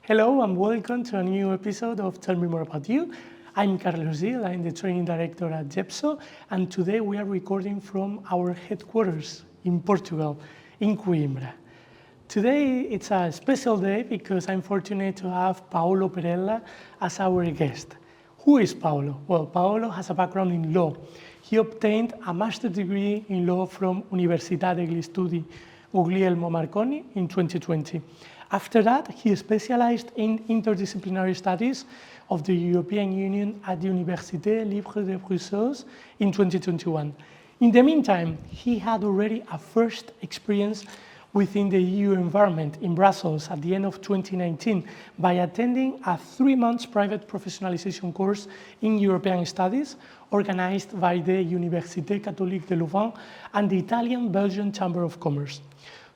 Hello and welcome to a new episode of Tell Me More About You. I'm Carlos Gil, I'm the training director at Yepso, and today we are recording from our headquarters in Portugal, in Coimbra. Today it's a special day because I'm fortunate to have Paolo Perrella as our guest. Who is Paolo? Well, Paolo has a background in law. He obtained a master's degree in law from Università degli Studi Guglielmo Marconi in 2020. After that, he specialized in interdisciplinary studies of the European Union at the Université Libre de Bruxelles in 2021. In the meantime, he had already a first experience within the EU environment in Brussels at the end of 2019 by attending a 3-month private professionalization course in European studies organized by the Université Catholique de Louvain and the Italian-Belgian Chamber of Commerce.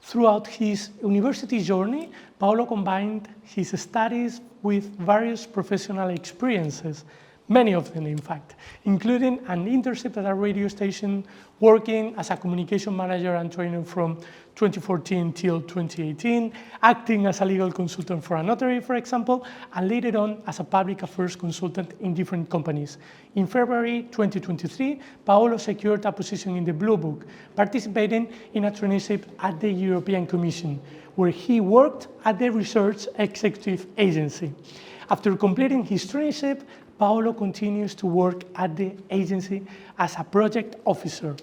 Throughout his university journey, Paolo combined his studies with various professional experiences, many of them in fact, including an internship at a radio station, working as a communication manager and trainer from 2014 till 2018, acting as a legal consultant for a notary, for example, and later on as a public affairs consultant in different companies. In February 2023, Paolo secured a position in the BlueBook, participating in a traineeship at the European Commission, where he worked at the Research Executive Agency. After completing his traineeship, Paolo continues to work at the agency as a project officer.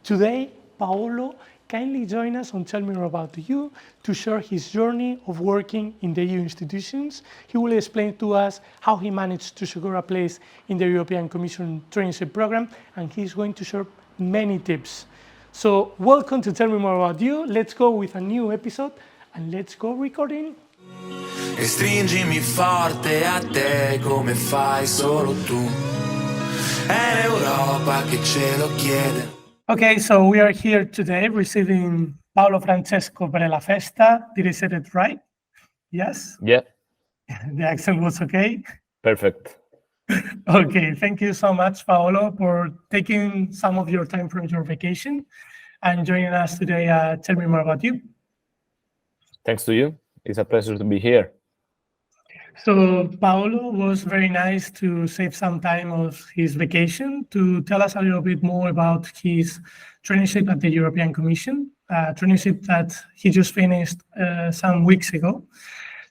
Today, Paolo kindly join us on Tell Me More About You to share his journey of working in the EU institutions. He will explain to us how he managed to secure a place in the European Commission traineeship program, and he's going to share many tips. So welcome to Tell Me More About You. Let's go with a new episode and let's go recording. E stringimi forte a te come fai solo tu. È l'Europa che ce lo chiede. Okay, so we are here today receiving Paolo Francesco Perrella Festa. Did I say it right? Yes? Yeah. The accent was okay? Perfect. Okay, thank you so much, Paolo, for taking some of your time from your vacation and joining us today. Tell me more about you. Thanks to you. It's a pleasure to be here. So Paolo was very nice to save some time of his vacation to tell us a little bit more about his traineeship at the European Commission, traineeship that he just finished some weeks ago.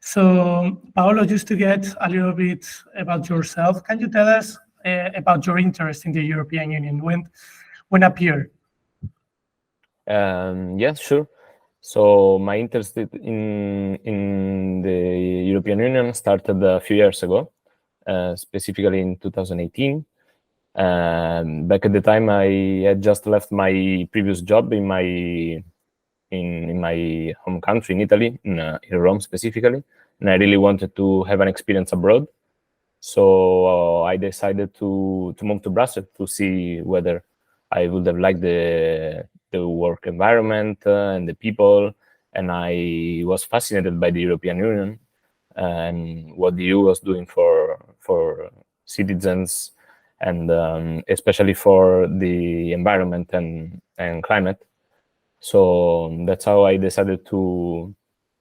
So Paolo, just to get a little bit about yourself, can you tell us about your interest in the European Union? When appeared? Yeah, sure. So my interest in the European Union started a few years ago, specifically in 2018. Back at the time, I had just left my previous job in my home country, in Italy, in Rome specifically, and I really wanted to have an experience abroad. So I decided to move to Brussels to see whether I would have liked the work environment and the people, and I was fascinated by the European Union and what the EU was doing for citizens, and especially for the environment and climate. So that's how I decided to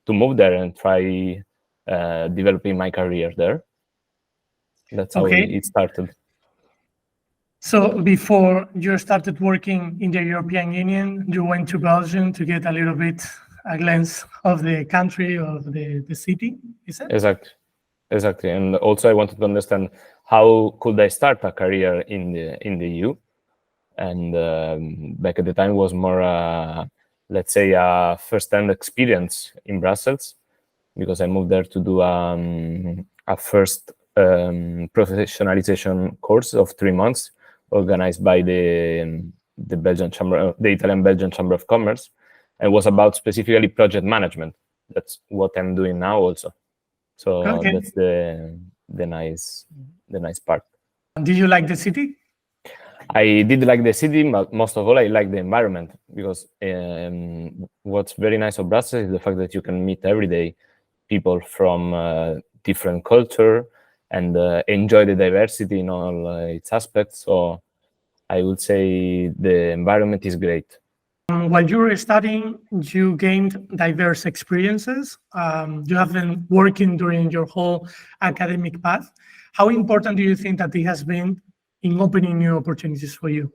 move there and try developing my career there. That's how it started. So before you started working in the European Union, you went to Belgium to get a little bit a glance of the country, of the city, is it? Exactly. And also I wanted to understand how could I start a career in the EU. And back at the time was more, let's say, a first-hand experience in Brussels, because I moved there to do a first professionalization course of 3 months, organized by the Italian-Belgian Chamber of Commerce, and was about specifically project management. That's what I'm doing now also. So that's the nice part. Did you like the city? I did like the city, but most of all, I like the environment, because what's very nice of Brussels is the fact that you can meet every day people from different culture and enjoy the diversity in all its aspects. So I would say the environment is great. While you were studying, you gained diverse experiences. You have been working during your whole academic path. How important do you think that it has been in opening new opportunities for you?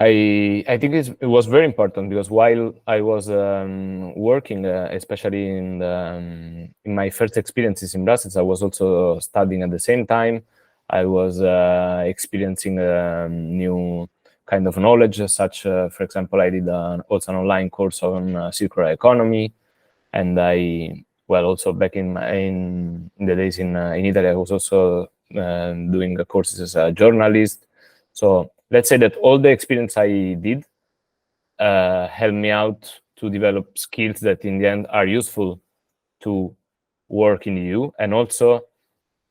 I think it was very important because while I was working, especially in my first experiences in Brussels, I was also studying at the same time. I was experiencing new kind of knowledge, such, for example, I did also an online course on circular economy, and also back in the days in Italy, I was also doing courses as a journalist. So let's say that all the experience I did helped me out to develop skills that in the end are useful to work in the EU, and also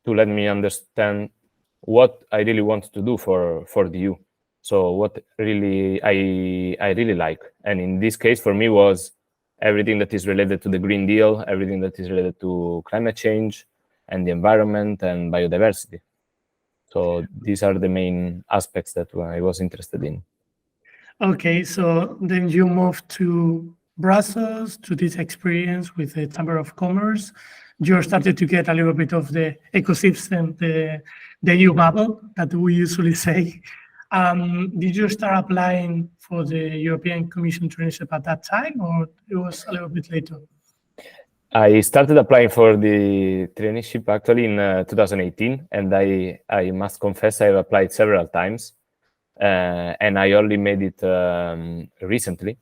to let me understand what I really want to do for the EU. So what really I really like, and in this case for me was everything that is related to the Green Deal, everything that is related to climate change and the environment and biodiversity. So these are the main aspects that I was interested in. Okay, so then you moved to Brussels to this experience with the Chamber of Commerce. You started to get a little bit of the ecosystem, the EU bubble that we usually say. Did you start applying for the European Commission traineeship at that time, or it was a little bit later? I started applying for the traineeship actually in 2018, and I must confess I've applied several times, and I only made it recently.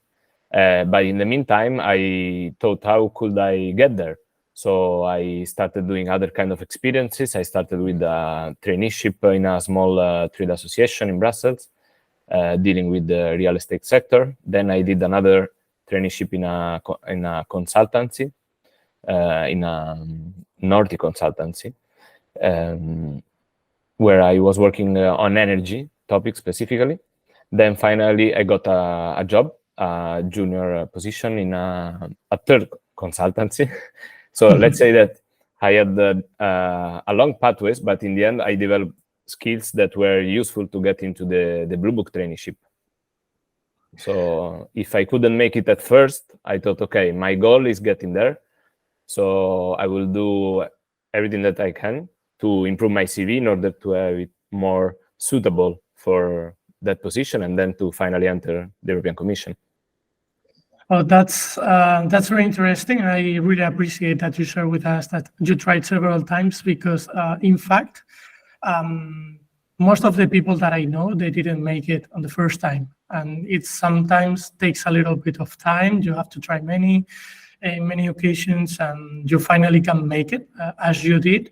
But in the meantime, I thought, how could I get there? So I started doing other kind of experiences. I started with a traineeship in a small trade association in Brussels, dealing with the real estate sector. Then I did another traineeship in a consultancy, in a Nordic consultancy, where I was working on energy topics specifically. Then finally, I got a job, a junior position in a third consultancy. So let's say that I had a long pathways, but in the end, I developed skills that were useful to get into the BlueBook traineeship. So if I couldn't make it at first, I thought, okay, my goal is getting there. So I will do everything that I can to improve my CV in order to have it more suitable for that position, and then to finally enter the European Commission. Oh, that's very interesting. I really appreciate that you share with us that you tried several times, because in fact, most of the people that I know, they didn't make it on the first time, and it sometimes takes a little bit of time. You have to try many occasions, and you finally can make it, as you did.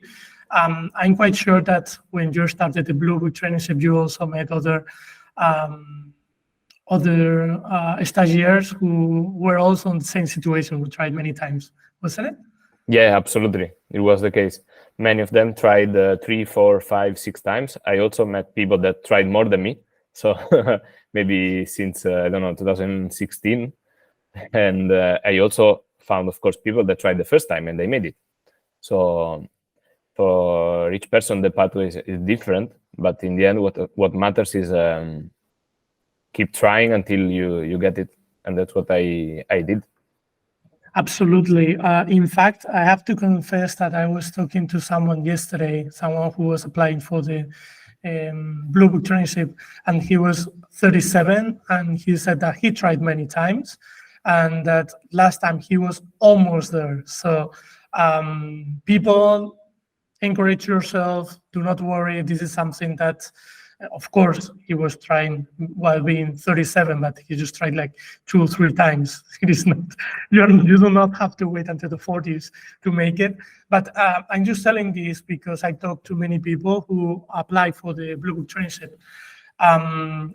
I'm quite sure that when you started the BlueBook traineeship, you also met other stagiaires who were also in the same situation, who tried many times, wasn't it? Yeah, absolutely. It was the case. Many of them tried 3, 4, 5, 6 times. I also met people that tried more than me. So maybe since, 2016. And I also found, of course, people that tried the first time and they made it. So for each person, the pathway is different. But in the end, what matters is keep trying until you get it. And that's what I did. Absolutely. In fact, I have to confess that I was talking to someone yesterday, someone who was applying for the BlueBook traineeship, and he was 37, and he said that he tried many times, and that last time he was almost there. So people, encourage yourself, do not worry. This is something that, of course, he was trying while being 37, but he just tried like 2 or 3 times. It is not, you do not have to wait until the 40s to make it. But I'm just telling this because I talked to many people who apply for the BlueBook traineeship.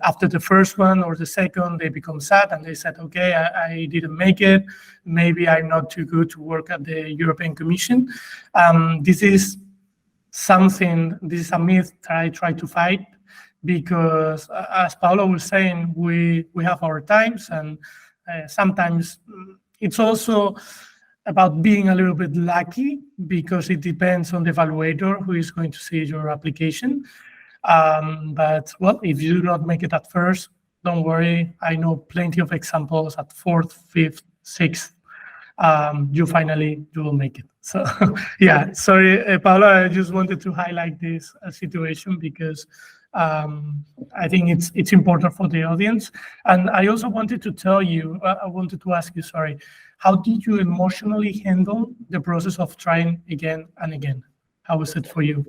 After the first one or the second, they become sad and they said, okay, I didn't make it. Maybe I'm not too good to work at the European Commission. This is a myth that I try to fight, because as Paolo was saying, we have our times, and sometimes it's also about being a little bit lucky, because it depends on the evaluator who is going to see your application. But well, if you do not make it at first, don't worry. I know plenty of examples at 4th, 5th, 6th. You will make it. So yeah, sorry, Paolo, I just wanted to highlight this situation because I think it's important for the audience. And I also wanted to tell you, I wanted to ask you, sorry, how did you emotionally handle the process of trying again and again? How was it for you?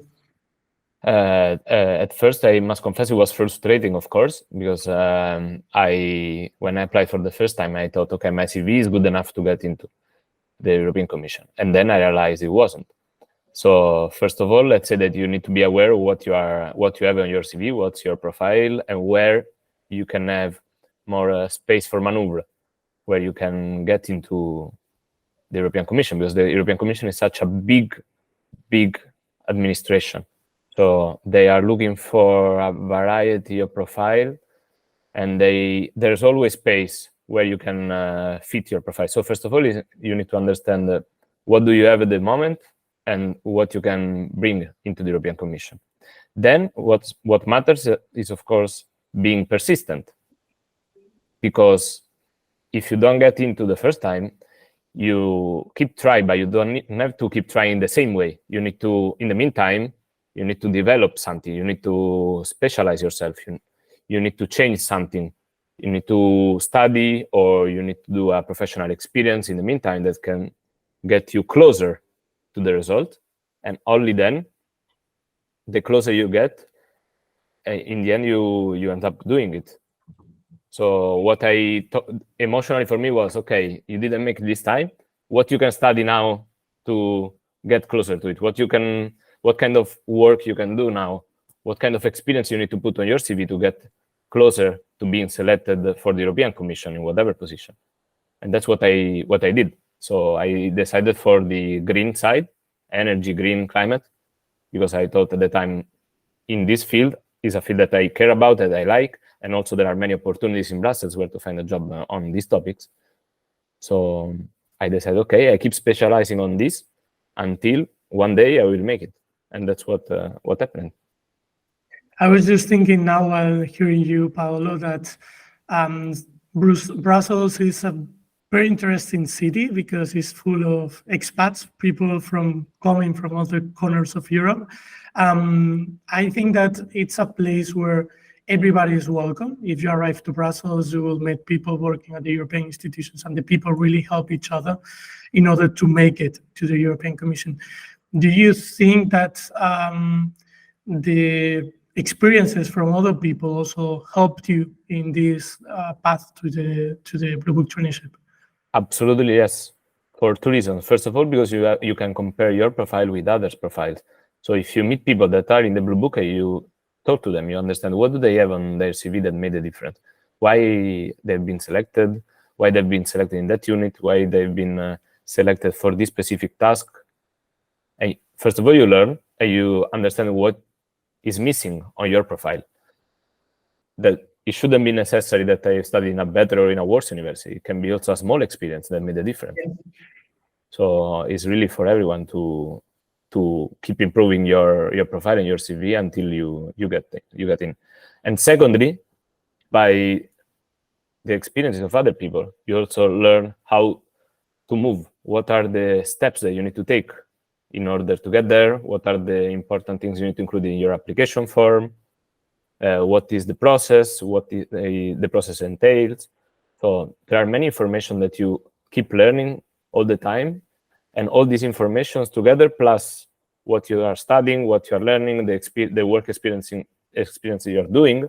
At first, I must confess it was frustrating, of course, because when I applied for the first time, I thought, okay, my CV is good enough to get into the European Commission. And then I realized it wasn't. So first of all, let's say that you need to be aware of what you have on your CV, what's your profile, and where you can have more space for maneuver, where you can get into the European Commission, because the European Commission is such a big administration. So they are looking for a variety of profile, and there's always space where you can fit your profile. So first of all, you need to understand what do you have at the moment and what you can bring into the European Commission. Then what matters is, of course, being persistent. Because if you don't get into the first time, you keep trying, but you don't have to keep trying the same way. You need to, in the meantime, you need to develop something. You need to specialize yourself. You need to change something. You need to study, or you need to do a professional experience in the meantime that can get you closer to the result. And only then, the closer you get, in the end, you end up doing it. So what I emotionally for me was, okay, you didn't make it this time. What you can study now to get closer to it? What kind of work you can do now? What kind of experience you need to put on your CV to get closer to being selected for the European Commission in whatever position? And that's what I did. So I decided for the green side, energy, green, climate, because I thought at the time in this field is a field that I care about, that I like, and also there are many opportunities in Brussels where to find a job on these topics. So I decided, okay, I keep specializing on this until one day I will make it. And that's what happened. I was just thinking now while hearing you, Paolo, that Brussels is a very interesting city because it's full of expats, people coming from other corners of Europe. I think that it's a place where everybody is welcome. If you arrive to Brussels, you will meet people working at the European institutions, and the people really help each other in order to make it to the European Commission. Do you think that the experiences from other people also helped you in this path to the BlueBook traineeship? Absolutely, yes. For two reasons. First of all, because you can compare your profile with others' profiles. So if you meet people that are in the BlueBook, you talk to them, you understand what do they have on their CV that made a difference, why they've been selected, why they've been selected in that unit, why they've been selected for this specific task. And first of all, you learn and you understand what is missing on your profile. That it shouldn't be necessary that I study in a better or in a worse university. It can be also a small experience that made a difference. Yeah. So it's really for everyone to keep improving your profile and your CV until you get in. And secondly, by the experiences of other people, you also learn how to move. What are the steps that you need to take in order to get there? What are the important things you need to include in your application form? What is the process? What the process entails? So there are many information that you keep learning all the time, and all these informations together, plus what you are studying, what you are learning, the work experience you're doing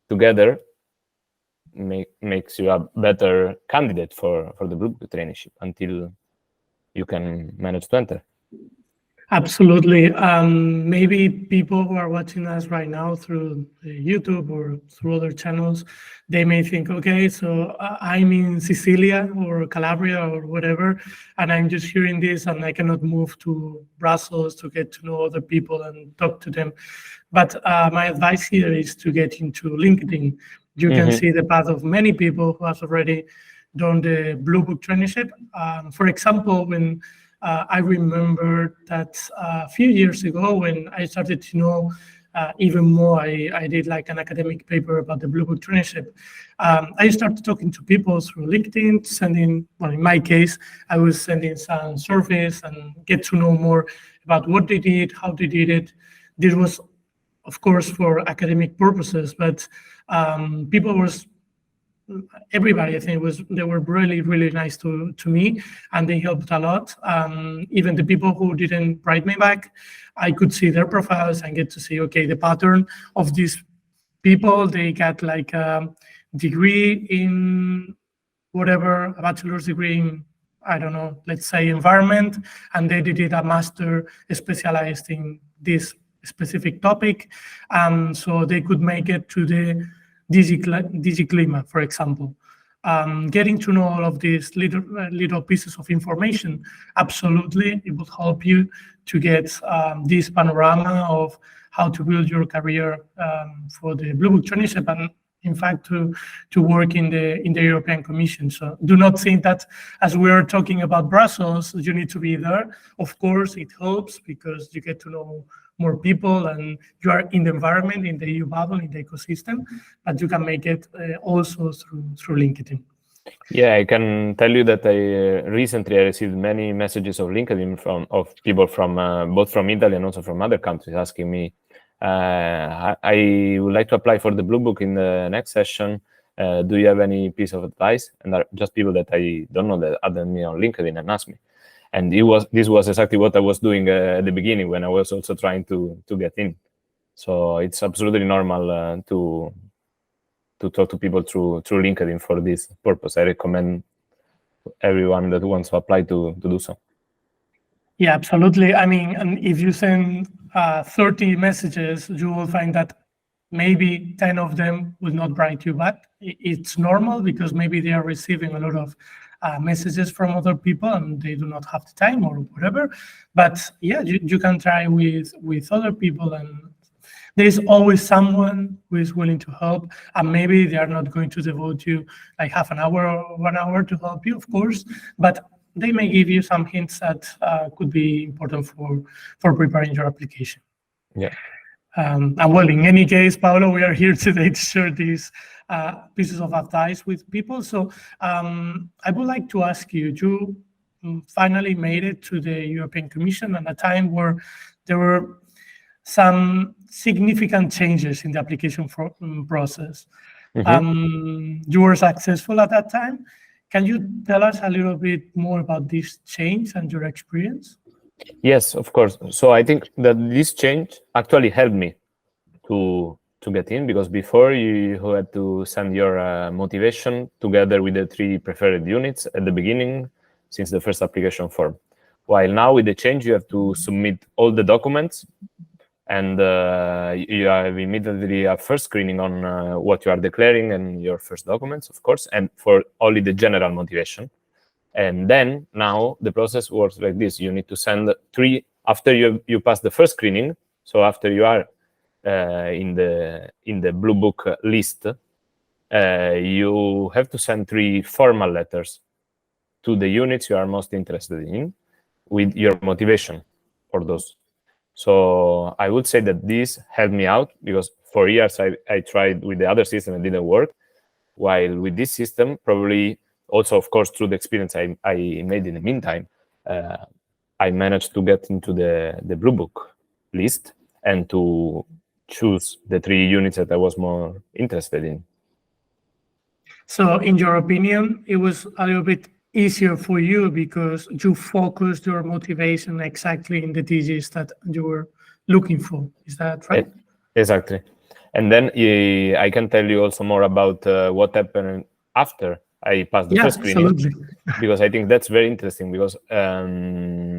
together, makes you a better candidate for the BlueBook traineeship until you can manage to enter. Absolutely. Maybe people who are watching us right now through YouTube or through other channels, they may think, okay, so I'm in Sicilia or Calabria or whatever, and I'm just hearing this and I cannot move to Brussels to get to know other people and talk to them. But my advice here is to get into LinkedIn. You can see the path of many people who have already done the BlueBook traineeship. For example, when I remember that a few years ago when I started to know even more. I did like an academic paper about the BlueBook traineeship. I started talking to people through LinkedIn, sending, well, in my case, I was sending some surveys and get to know more about what they did, how they did it. This was, of course, for academic purposes, but people was, everybody, I think, they were really, really nice to me, and they helped a lot. Even the people who didn't write me back, I could see their profiles and get to see, okay, the pattern of these people. They got like a degree in whatever, a bachelor's degree in, I don't know, let's say environment, and they did a master specialized in this specific topic. So they could make it to the DigiClima, for example. Getting to know all of these little pieces of information, absolutely, it would help you to get this panorama of how to build your career for the BlueBook traineeship, and in fact to work in the European Commission. So do not think that as we are talking about Brussels, you need to be there. Of course, it helps because you get to know more people and you are in the environment, in the EU bubble, in the ecosystem, but you can make it also through LinkedIn. Yeah, I can tell you that I recently received many messages of LinkedIn of people from both from Italy and also from other countries asking me, I would like to apply for the BlueBook in the next session. Do you have any piece of advice? And are just people that I don't know that added me on LinkedIn and asked me. And this was exactly what I was doing at the beginning when I was also trying to get in. So it's absolutely normal to talk to people through LinkedIn for this purpose. I recommend everyone that wants to apply to do so. Yeah, absolutely. I mean, and if you send 30 messages, you will find that maybe 10 of them will not write you back. It's normal because maybe they are receiving a lot of messages from other people and they do not have the time or whatever. But yeah, you can try with other people, and there's always someone who is willing to help, and maybe they are not going to devote you like half an hour or 1 hour to help you, of course, but they may give you some hints that could be important for preparing your application. Yeah. And well, in any case, Paolo, we are here today to share these pieces of advice with people. So I would like to ask you, you finally made it to the European Commission at a time where there were some significant changes in the application process. Mm-hmm. You were successful at that time. Can you tell us a little bit more about this change and your experience? Yes, of course. So I think that this change actually helped me to get in, because before you had to send your motivation together with the 3 preferred units at the beginning since the first application form. While now with the change, you have to submit all the documents, and you have immediately a first screening on what you are declaring and your first documents, of course, and for only the general motivation. And then now the process works like this. You need to send 3 after you pass the first screening. So after you are in the BlueBook list, you have to send 3 formal letters to the units you are most interested in with your motivation for those. So I would say that this helped me out, because for years I tried with the other system and it didn't work. While with this system, probably also, of course, through the experience I made in the meantime, I managed to get into the BlueBook list and to choose the 3 units that I was more interested in. So in your opinion, it was a little bit easier for you because you focused your motivation exactly in the digits that you were looking for. Is that right? Exactly. And then I can tell you also more about what happened after I passed the first screening. Absolutely. Because I think that's very interesting, because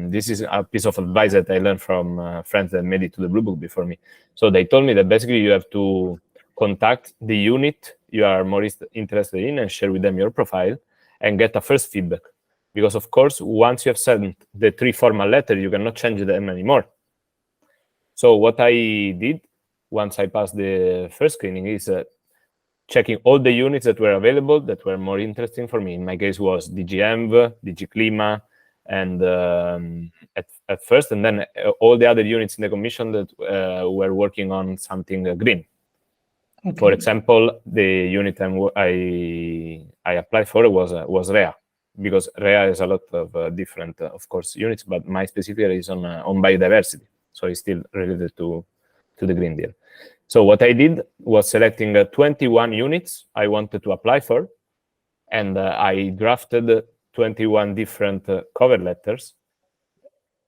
this is a piece of advice that I learned from friends that made it to the BlueBook before me. So they told me that basically you have to contact the unit you are more interested in and share with them your profile and get a first feedback. Because of course, once you have sent the 3 formal letters, you cannot change them anymore. So what I did once I passed the first screening is checking all the units that were available that were more interesting for me. In my case was DGEnv, DGClima, and at first, and then all the other units in the commission that were working on something green. Okay. For example, the unit I applied for was REA, because REA has a lot of different, of course, units, but my specific area is on biodiversity, so it's still related to the Green Deal. So what I did was selecting 21 units I wanted to apply for, and I drafted 21 different cover letters.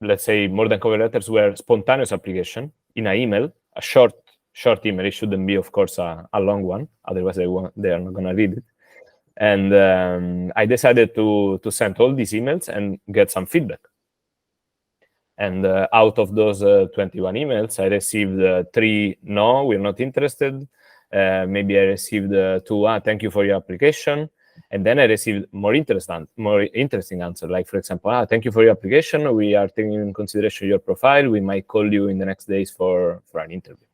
Let's say more than cover letters were spontaneous application in an email, a short email. It shouldn't be, of course, a long one. Otherwise, they are not going to read it. And I decided to send all these emails and get some feedback. And out of those 21 emails, I received 3, no, we're not interested. Maybe I received 2, thank you for your application. And then I received more interesting answer, like, for example, thank you for your application. We are taking in consideration your profile. We might call you in the next days for an interview.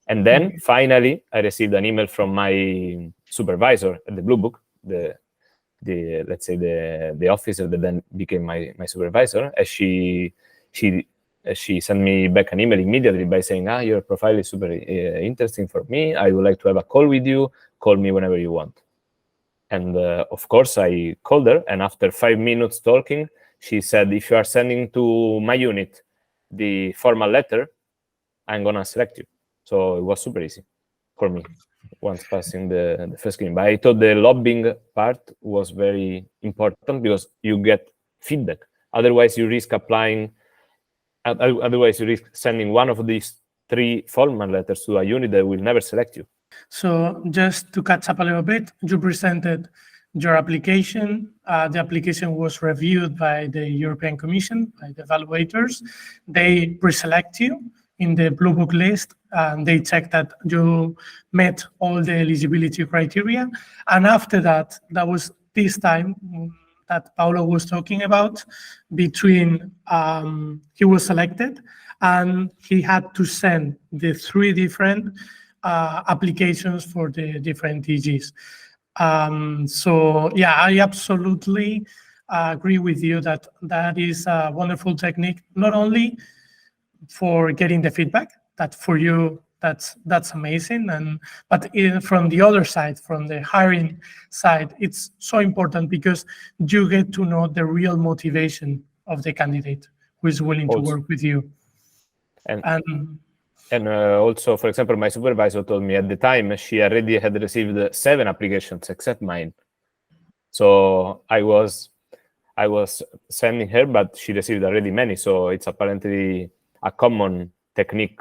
And then finally, I received an email from my supervisor at the BlueBook, let's say the officer that then became my supervisor. And she sent me back an email immediately by saying, your profile is super interesting for me. I would like to have a call with you. Call me whenever you want. And of course, I called her. And after 5 minutes talking, she said, if you are sending to my unit the formal letter, I'm going to select you. So it was super easy for me once passing the first screen. But I thought the lobbying part was very important because you get feedback. Otherwise, you risk sending one of these 3 formal letters to a unit that will never select you. So just to catch up a little bit, you presented your application. The application was reviewed by the European Commission, by the evaluators. They pre-select you in the BlueBook list, and they check that you met all the eligibility criteria. And after that, that was this time that Paolo was talking about, between he was selected and he had to send the 3 different applications for the different DGs. So yeah, I absolutely agree with you that that is a wonderful technique, not only for getting the feedback, that for you, that's amazing. But from the other side, from the hiring side, it's so important because you get to know the real motivation of the candidate who is willing to work with you. And also, for example, my supervisor told me at the time she already had received 7 applications except mine. So I was sending her, but she received already many. So it's apparently a common technique.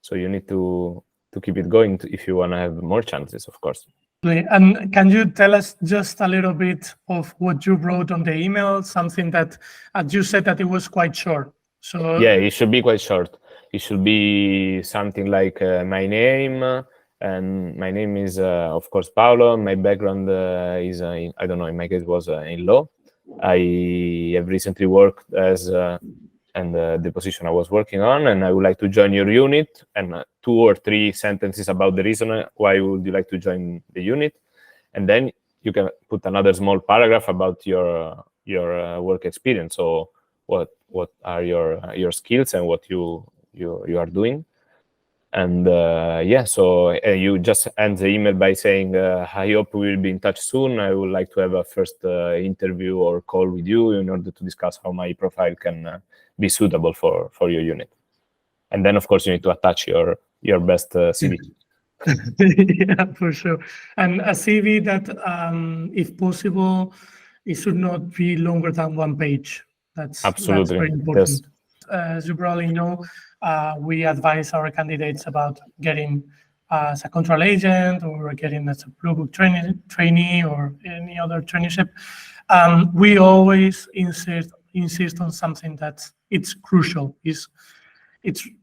So you need to keep it going if you want to have more chances, of course. And can you tell us just a little bit of what you wrote on the email? Something that, as you said, that it was quite short. So yeah, it should be quite short. It should be something like my name, and my name is, of course, Paolo. My background is, I don't know, in my case was in law. I have recently worked as, and the position I was working on, and I would like to join your unit, and 2 or 3 sentences about the reason why would you like to join the unit. And then you can put another small paragraph about your work experience. So what are your skills and what you are doing. And yeah, so you just end the email by saying, I hope we will be in touch soon. I would like to have a first interview or call with you in order to discuss how my profile can be suitable for your unit. And then, of course, you need to attach your best CV. Yeah, for sure. And a CV that, if possible, it should not be longer than 1 page. That's very important. Yes. As you probably know, we advise our candidates about getting as a control agent or getting as a BlueBook trainee or any other traineeship. We always insist on something that it's crucial. It's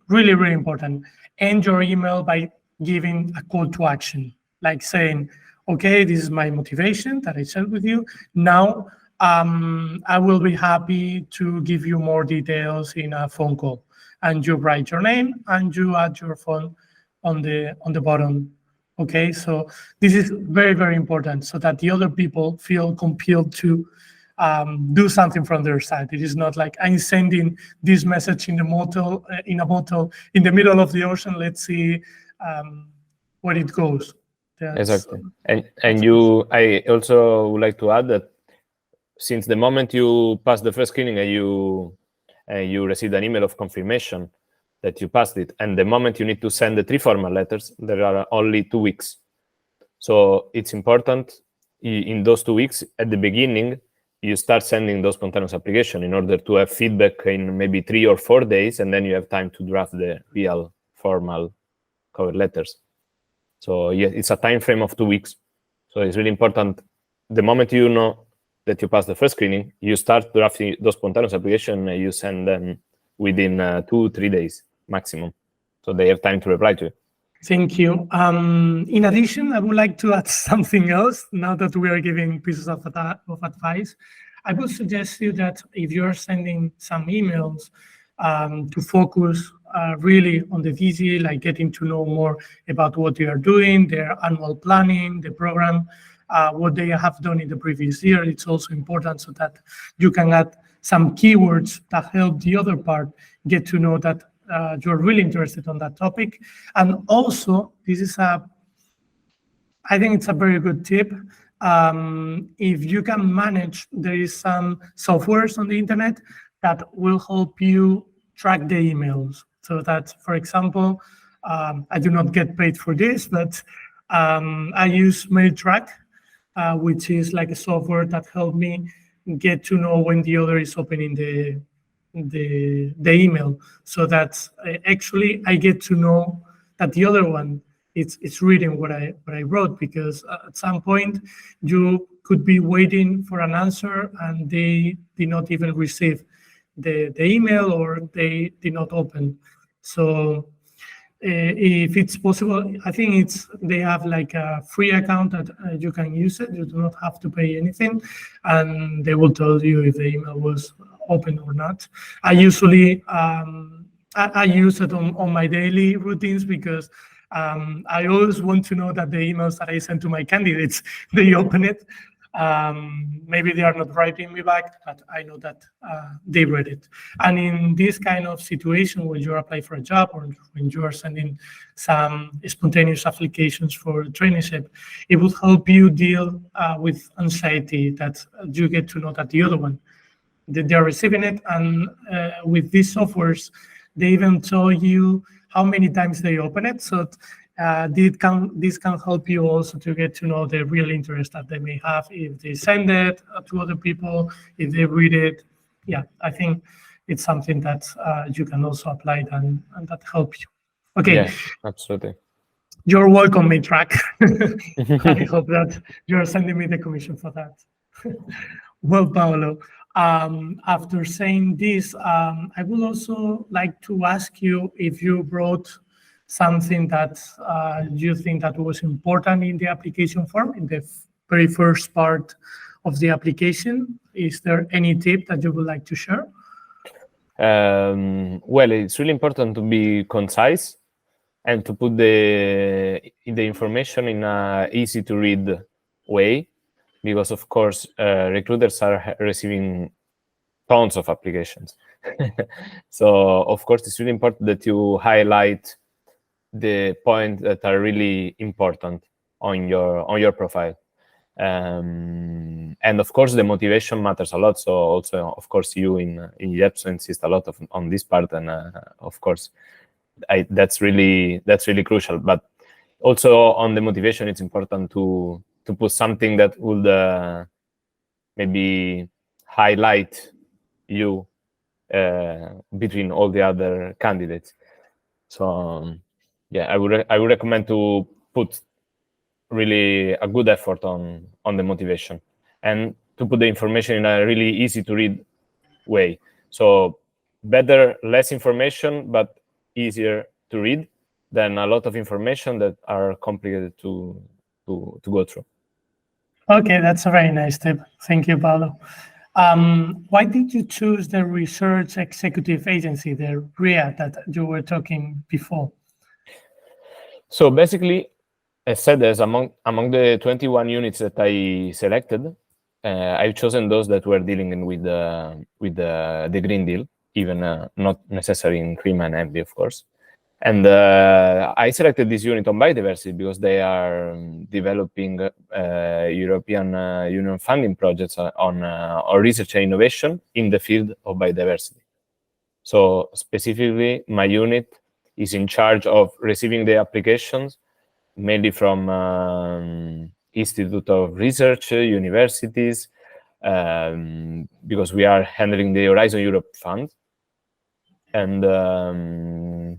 really, really important. End your email by giving a call to action, like saying, okay, this is my motivation that I shared with you. Now, I will be happy to give you more details in a phone call. And you write your name and you add your phone on the bottom. Okay, so this is very, very important so that the other people feel compelled to do something from their side. It is not like I'm sending this message in a bottle in the middle of the ocean. Let's see where it goes. Exactly. And I also would like to add that since the moment you pass the first screening and you received an email of confirmation that you passed it, and the moment you need to send the 3 formal letters, there are only 2 weeks. So it's important in those 2 weeks, at the beginning, you start sending those spontaneous applications in order to have feedback in maybe 3 or 4 days, and then you have time to draft the real formal cover letters. So yeah, it's a time frame of 2 weeks. So it's really important. The moment you know that you pass the first screening, you start drafting those spontaneous applications, and you send them within 2-3 days maximum. So they have time to reply to you. Thank you. In addition, I would like to add something else. Now that we are giving pieces of advice, I would suggest you that if you're sending some emails, to focus really on the VC, like getting to know more about what they are doing, their annual planning, the program, what they have done in the previous year. It's also important so that you can add some keywords that help the other part get to know that you're really interested on that topic. And also, I think it's a very good tip. If you can manage, there is some softwares on the internet that will help you track the emails. So that, for example, I do not get paid for this, but I use MailTrack, which is like a software that helped me get to know when the other is opening the email, so that actually I get to know that the other one it's reading what I wrote, because at some point you could be waiting for an answer and they did not even receive the email, or they did not open. So if it's possible, I think they have like a free account that you can use it. You do not have to pay anything, and they will tell you if the email was open or not. I usually I use it on my daily routines, because I always want to know that the emails that I send to my candidates, they open it. Maybe they are not writing me back, but I know that they read it. And in this kind of situation, when you apply for a job or when you are sending some spontaneous applications for traineeship, it will help you deal with anxiety, that you get to know that the other one, that they are receiving it. And with these softwares, they even tell you how many times they open it. So this can help you also to get to know the real interest that they may have, if they send it to other people, if they read it. Yeah, I think it's something that you can also apply and that helps you. Okay. Yeah, absolutely. You're welcome, MailTrack. I hope that you're sending me the commission for that. Well, Paolo, after saying this, I would also like to ask you if you brought something that you think that was important in the application form, in the very first part of the application. Is there any tip that you would like to share? Well, it's really important to be concise and to put the information in an easy to read way, because of course recruiters are receiving tons of applications. So of course it's really important that you highlight the points that are really important on your profile. And of course the motivation matters a lot. So also of course you in Yepso insist a lot on this part, and of course that's really crucial. But also on the motivation, it's important to put something that would maybe highlight you between all the other candidates. So yeah, I would recommend to put really a good effort on the motivation, and to put the information in a really easy to read way. So better less information but easier to read than a lot of information that are complicated to go through. Okay, that's a very nice tip. Thank you, Paolo. Why did you choose the Research Executive Agency, the REA, that you were talking before? So basically, as said, as among the 21 units that I selected, I've chosen those that were dealing with the Green Deal, even not necessarily in Klima and Envy, of course. And I selected this unit on biodiversity because they are developing European Union funding projects on research and innovation in the field of biodiversity. So specifically, my unit is in charge of receiving the applications, mainly from Institute of Research, universities, because we are handling the Horizon Europe Fund. And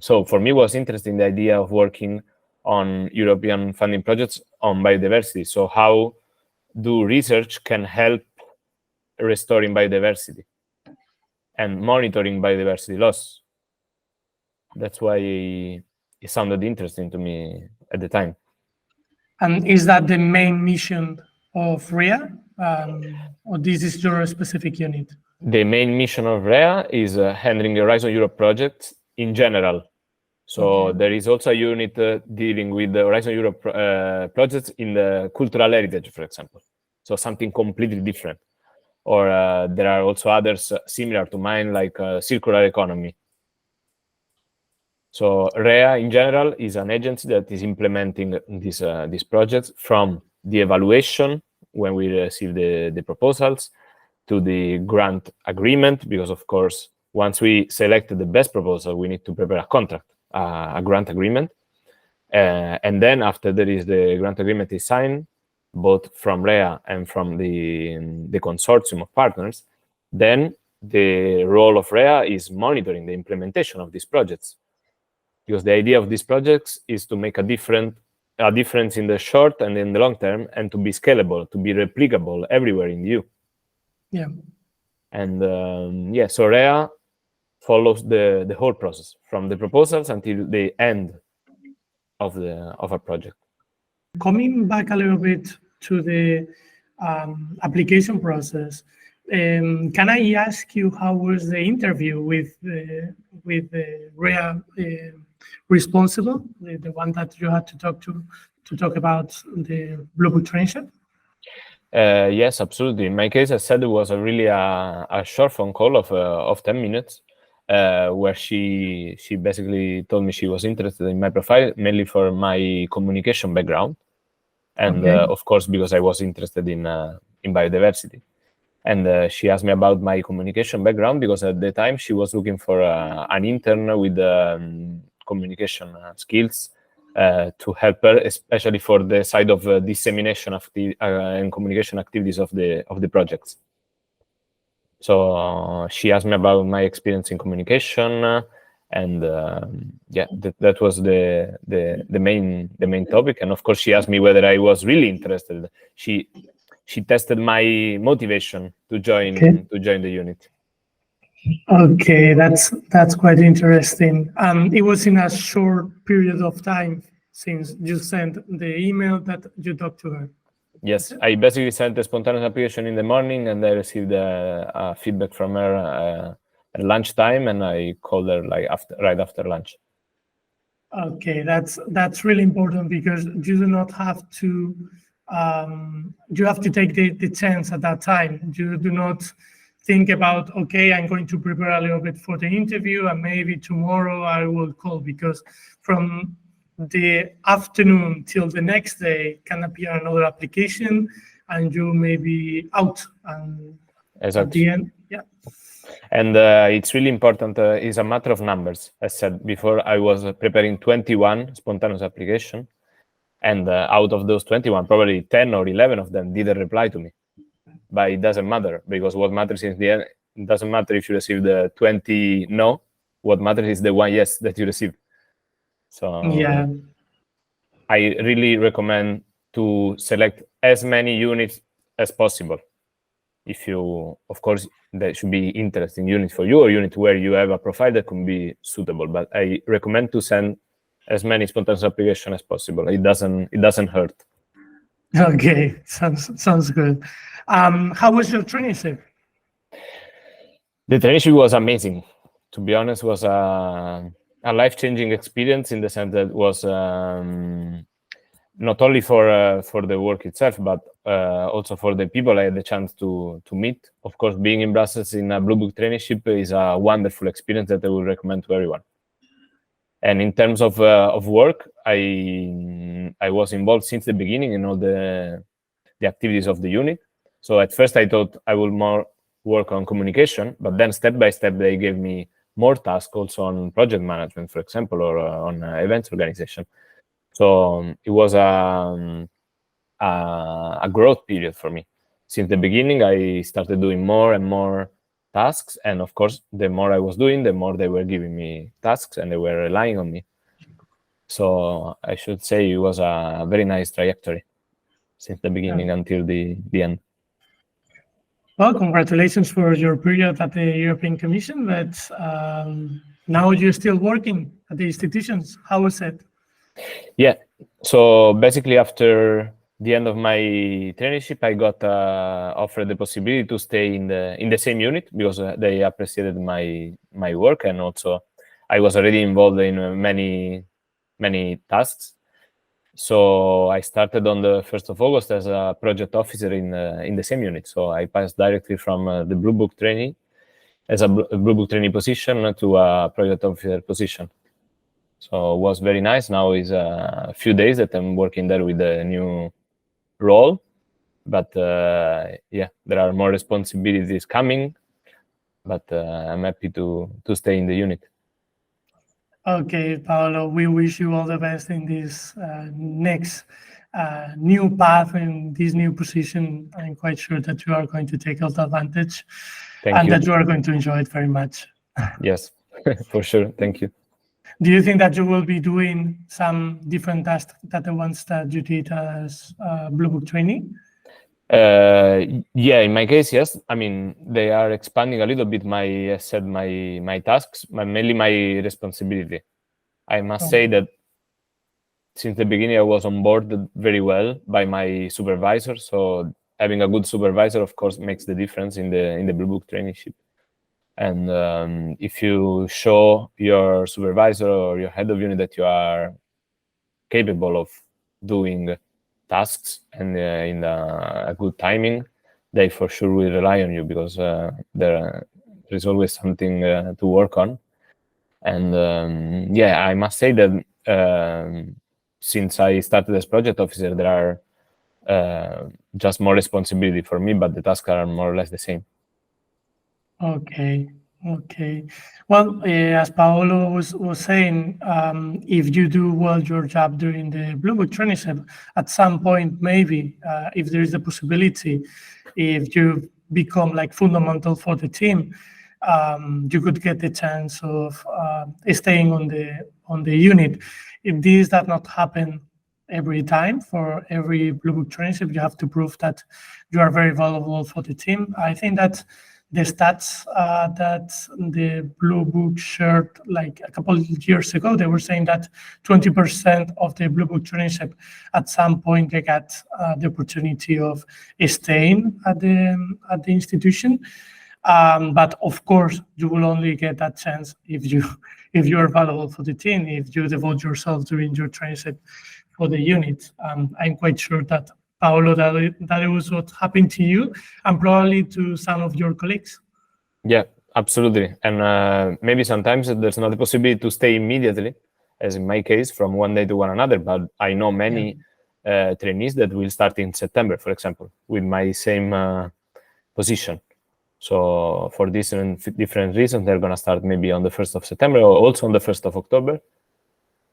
so for me, it was interesting the idea of working on European funding projects on biodiversity. So how do research can help restoring biodiversity and monitoring biodiversity loss? That's why it sounded interesting to me at the time. And is that the main mission of REA, or this is your specific unit? The main mission of REA is handling the Horizon Europe project in general. So there is also a unit dealing with the Horizon Europe projects in the cultural heritage, for example. So something completely different. Or there are also others similar to mine, like circular economy. So REA in general is an agency that is implementing these projects, from the evaluation when we receive the proposals to the grant agreement, because of course, once we selected the best proposal, we need to prepare a contract, a grant agreement. And then after the grant agreement is signed, both from REA and from the consortium of partners, then the role of REA is monitoring the implementation of these projects. Because the idea of these projects is to make a difference in the short and in the long term, and to be scalable, to be replicable everywhere in the EU. Yeah. And so REA follows the whole process, from the proposals until the end of a project. Coming back a little bit to the application process, can I ask you how was the interview with the REA responsible, the one that you had to talk about the BlueBook traineeship? Yes, absolutely. In my case, I said it was really a short phone call of 10 minutes, where she basically told me she was interested in my profile, mainly for my communication background, and of course because I was interested in biodiversity. And she asked me about my communication background because at the time she was looking for an intern with communication skills to help her, especially for the side of dissemination and communication activities of the projects. So she asked me about my experience in communication, and that was the main topic. And of course, she asked me whether I was really interested. She tested my motivation to join the unit. Okay, that's quite interesting. It was in a short period of time since you sent the email that you talked to her. Yes, I basically sent a spontaneous application in the morning, and I received feedback from her at lunchtime, and I called her right after lunch. Okay, that's really important, because you do not have to. You have to take the chance at that time. You do not think about, okay, I'm going to prepare a little bit for the interview, and maybe tomorrow I will call, because from the afternoon till the next day can appear another application, and you may be out. And exactly. At the end, yeah. And it's really important. It's a matter of numbers. As said before, I was preparing 21 spontaneous applications, and out of those 21, probably 10 or 11 of them didn't reply to me. But it doesn't matter, because what matters in the end, it doesn't matter if you receive the 20 no. What matters is the one yes that you receive. So yeah, I really recommend to select as many units as possible. If you, of course, there should be interesting unit for you, or unit where you have a profile that can be suitable. But I recommend to send as many spontaneous applications as possible. It doesn't hurt. Okay, sounds good. How was your traineeship? The traineeship was amazing. To be honest, was a life-changing experience, in the sense that it was not only for the work itself, but also for the people I had the chance to meet. Of course, being in Brussels in a BlueBook traineeship is a wonderful experience that I would recommend to everyone. And in terms of work, I was involved since the beginning in all the activities of the unit. So at first I thought I would more work on communication, but then step by step they gave me more tasks also on project management, for example, or on events organization. So it was a growth period for me. Since the beginning, I started doing more and more tasks, and of course, the more I was doing, the more they were giving me tasks, and they were relying on me. So I should say it was a very nice trajectory since the beginning until the end. Well, congratulations for your period at the European Commission, but now you're still working at the institutions. How was it? Yeah, so basically after the end of my traineeship, I got offered the possibility to stay in the same unit because they appreciated my work, and also I was already involved in many tasks. So I started on the 1st of August as a project officer in the same unit. So I passed directly from the BlueBook trainee as a BlueBook trainee position to a project officer position. So it was very nice. Now is a few days that I'm working there with a new role, but yeah, there are more responsibilities coming, but I'm happy to stay in the unit. Okay, Paolo, we wish you all the best in this next new path and this new position. I'm quite sure that you are going to take advantage and that you are going to enjoy it very much. Yes, for sure. Thank you. Do you think that you will be doing some different tasks than the ones that you did as BlueBook trainee? Yeah, in my case, yes. I mean, they are expanding a little bit my tasks, mainly my responsibility. I must say that since the beginning, I was on board very well by my supervisor. So having a good supervisor, of course, makes the difference in the BlueBook traineeship. And if you show your supervisor or your head of unit that you are capable of doing tasks and in a good timing, they for sure will rely on you because there is always something to work on. And yeah, I must say that since I started as project officer, there are just more responsibility for me, but the tasks are more or less the same. Okay. Well, as Paolo was saying, if you do well your job during the BlueBook traineeship, at some point, maybe, if there is a possibility, if you become like fundamental for the team, you could get the chance of staying on the unit. If this does not happen every time for every BlueBook traineeship, you have to prove that you are very valuable for the team. I think that the stats that the BlueBook shared like a couple of years ago, they were saying that 20% of the BlueBook traineeship at some point they got the opportunity of staying at the institution. But of course, you will only get that chance if you are valuable for the team, if you devote yourself during your traineeship for the unit. I'm quite sure that Paolo, that was what happened to you and probably to some of your colleagues. Yeah, absolutely. And maybe sometimes there's not a possibility to stay immediately, as in my case, from one day to one another. But I know many trainees that will start in September, for example, with my same position. So for different reasons, they're going to start maybe on the 1st of September or also on the 1st of October.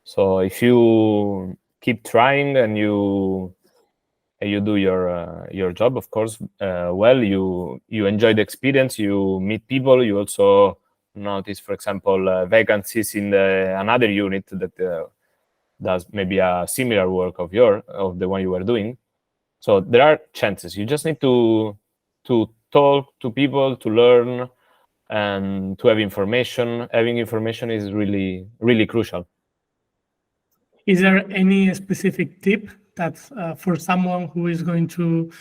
So if you keep trying and you do your job, of course, well, you enjoy the experience, you meet people, you also notice, for example, vacancies in another unit that does maybe a similar work of the one you were doing. So there are chances. You just need to talk to people, to learn, and to have information. Having information is really, really crucial. Is there any specific tip that for someone who is going to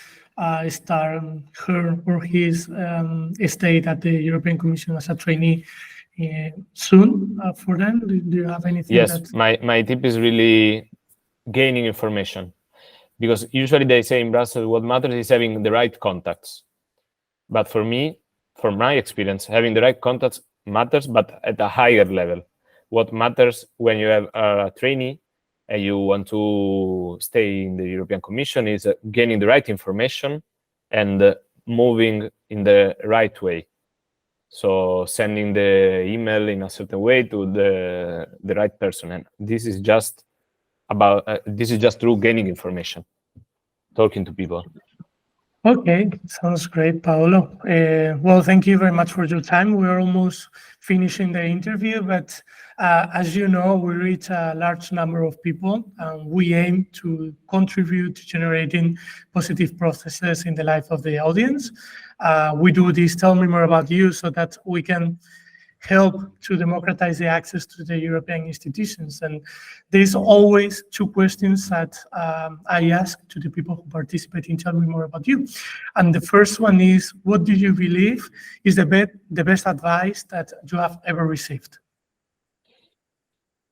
start her or his stay at the European Commission as a trainee soon for them? Do you have anything? Yes, my tip is really gaining information. Because usually they say in Brussels, what matters is having the right contacts. But for me, from my experience, having the right contacts matters, but at a higher level. What matters when you have a trainee and you want to stay in the European Commission is gaining the right information and moving in the right way. So sending the email in a certain way to the right person. And this is just through gaining information, talking to people. Okay, sounds great, Paolo. Well, thank you very much for your time. We're almost finishing the interview, but as you know, we reach a large number of people, and we aim to contribute to generating positive processes in the life of the audience. We do this Tell Me More About You so that we can help to democratize the access to the European institutions. And there's always two questions that I ask to the people who participate in Tell Me More About You. And the first one is, what do you believe is the best advice that you have ever received?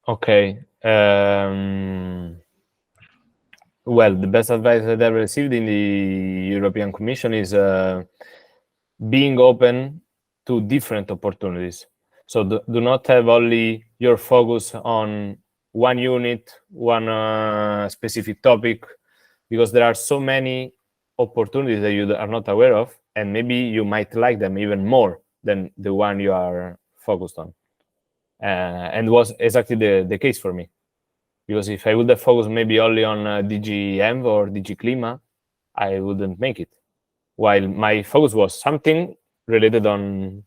Okay. Well, the best advice I've ever received in the European Commission is being open to different opportunities. So do not have only your focus on one unit, one specific topic, because there are so many opportunities that you are not aware of, and maybe you might like them even more than the one you are focused on. And was exactly the case for me. Because if I would have focused maybe only on DG Env or DG Klima, I wouldn't make it. While my focus was something related on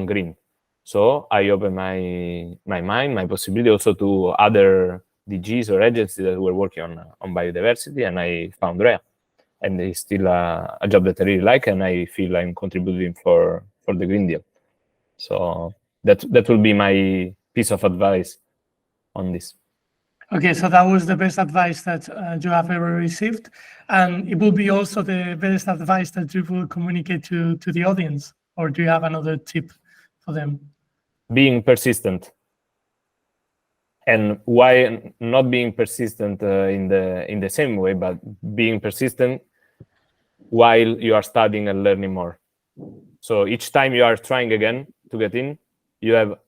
green. So I opened my mind, my possibility also to other DGs or agencies that were working on biodiversity, and I found REA. And it's still a job that I really like, and I feel I'm contributing for the Green Deal. So that will be my piece of advice on this. Okay, so that was the best advice that you have ever received, and it will be also the best advice that you will communicate to the audience, or do you have another tip for them? Being persistent. And why not being persistent in the same way, but being persistent while you are studying and learning more. So each time you are trying again to get in, you have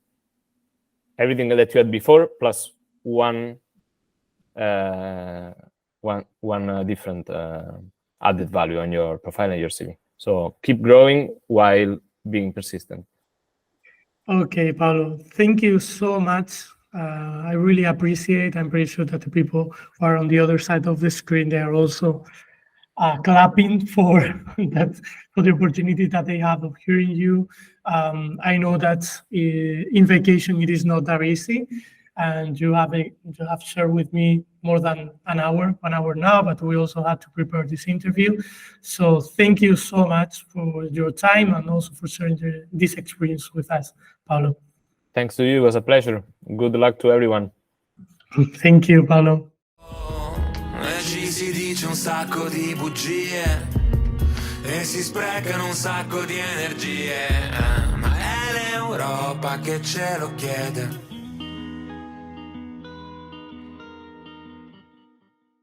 everything that you had before plus one different added value on your profile and your CV. So keep growing while being persistent. Okay, Paolo, thank you so much. I really appreciate. I'm pretty sure that the people who are on the other side of the screen, they are also clapping for the opportunity that they have of hearing you. I know that in vacation it is not that easy, and you have shared with me more than one hour now, but we also had to prepare this interview. So thank you so much for your time and also for sharing this experience with us, Paolo. Thanks to you, it was a pleasure. Good luck to everyone. Thank you, Paolo. Ci si dice un sacco di bugie e si sprecano un sacco di energie, ma è l'Europa che ce lo chiede.